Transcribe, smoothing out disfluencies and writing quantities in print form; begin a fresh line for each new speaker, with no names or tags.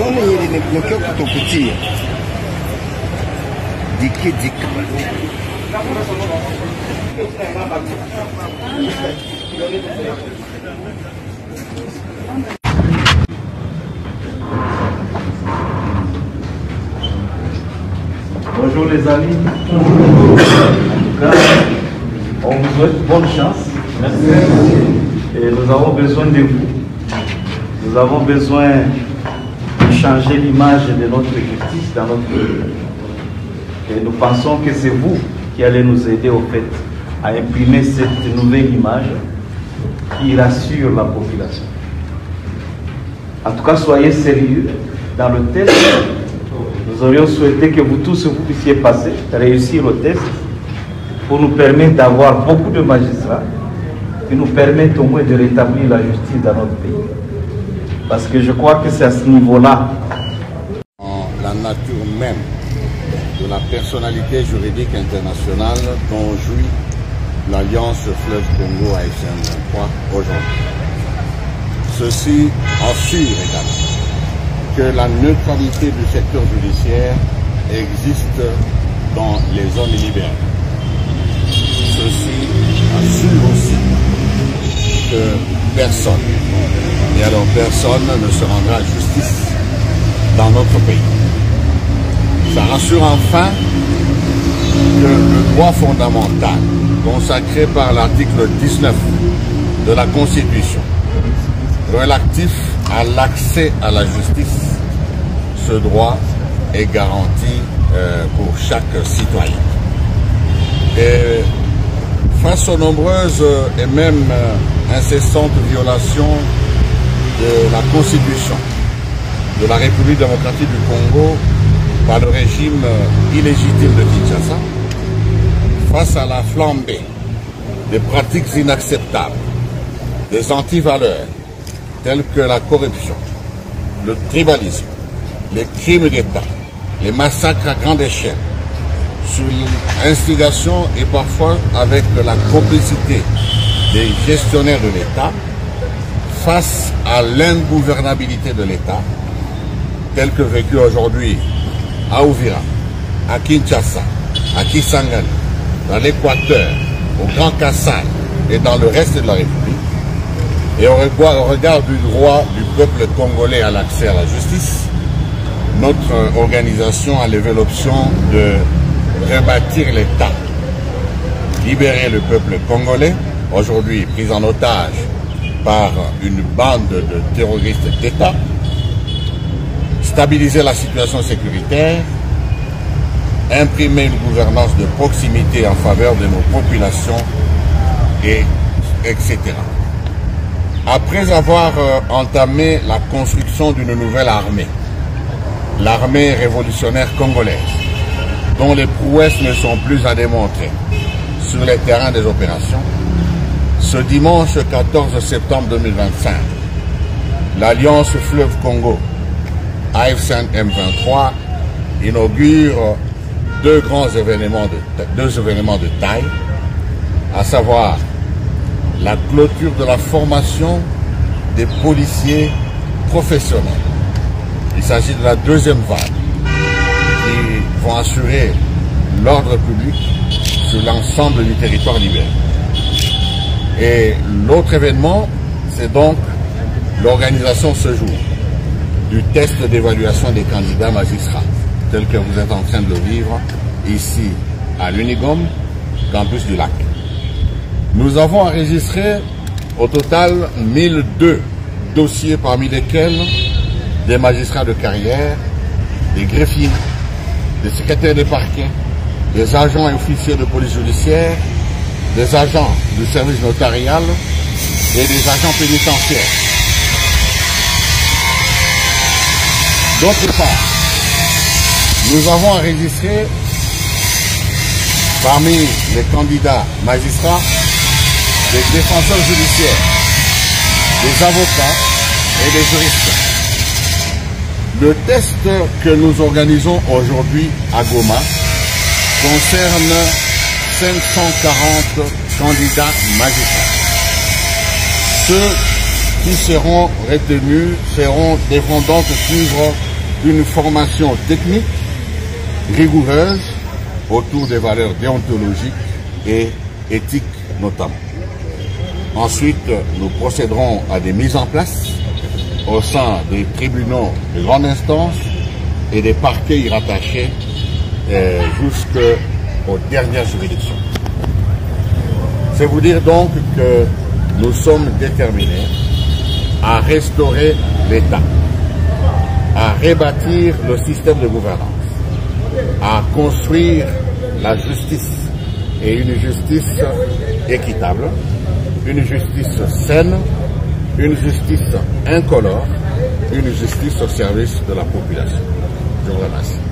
Bonjour les amis. En tout cas, on vous souhaite bonne chance. Merci. Et nous avons besoin de vous. Nous avons besoin de changer l'image de notre justice dans notre pays. Et nous pensons que c'est vous qui allez nous aider au fait à imprimer cette nouvelle image qui rassure la population. En tout cas, soyez sérieux dans le test. Nous aurions souhaité que vous tous vous puissiez passer, réussir le test pour nous permettre d'avoir beaucoup de magistrats qui nous permettent au moins de rétablir la justice dans notre pays. Parce que je crois que c'est à ce niveau-là.
La nature même de la personnalité juridique internationale dont jouit l'Alliance Fleuve Congo AFC M23 aujourd'hui. Ceci assure également que la neutralité du secteur judiciaire existe dans les zones libérales. Ceci assure aussi que personne, et alors personne ne se rendra à justice dans notre pays. Ça rassure enfin que le droit fondamental consacré par l'article 19 de la Constitution relatif à l'accès à la justice, ce droit est garanti pour chaque citoyen. Et face aux nombreuses et même incessantes violations de la Constitution de la République démocratique du Congo par le régime illégitime de Kinshasa, face à la flambée des pratiques inacceptables, des antivaleurs telles que la corruption, le tribalisme, les crimes d'État, les massacres à grande échelle, sous l'instigation et parfois avec la complicité des gestionnaires de l'État, face à l'ingouvernabilité de l'État, telle que vécue aujourd'hui à Uvira, à Kinshasa, à Kisangani, dans l'Équateur, au Grand Kassai et dans le reste de la République, et au regard du droit du peuple congolais à l'accès à la justice, notre organisation a levé l'option de rebâtir l'État, libérer le peuple congolais, aujourd'hui pris en otage par une bande de terroristes d'État, stabiliser la situation sécuritaire, imprimer une gouvernance de proximité en faveur de nos populations, etc. Après avoir entamé la construction d'une nouvelle armée, l'armée révolutionnaire congolaise, dont les prouesses ne sont plus à démontrer sur les terrains des opérations, ce dimanche 14 septembre 2025, l'Alliance Fleuve Congo AFC M23 inaugure deux événements de taille, à savoir la clôture de la formation des policiers professionnels. Il s'agit de la deuxième vague qui vont assurer l'ordre public sur l'ensemble du territoire libéral. Et l'autre événement, c'est donc l'organisation ce jour du test d'évaluation des candidats magistrats, tel que vous êtes en train de le vivre ici à l'Unigom, campus du Lac. Nous avons enregistré au total 1002 dossiers, parmi lesquels des magistrats de carrière, des greffiers, des secrétaires des parquets, des agents et officiers de police judiciaire, des agents du service notarial et des agents pénitentiaires. D'autre part, nous avons enregistré parmi les candidats magistrats des défenseurs judiciaires, des avocats et des juristes. Le test que nous organisons aujourd'hui à Goma concerne 540 candidats magistrats. Ceux qui seront retenus devront donc suivre une formation technique rigoureuse autour des valeurs déontologiques et éthiques notamment. Ensuite, nous procéderons à des mises en place au sein des tribunaux de grande instance et des parquets y rattachés jusqu'aux dernières juridictions. C'est vous dire donc que nous sommes déterminés à restaurer l'État, à rebâtir le système de gouvernance, à construire la justice et une justice équitable, une justice saine, une justice incolore, une justice au service de la population. Je vous remercie.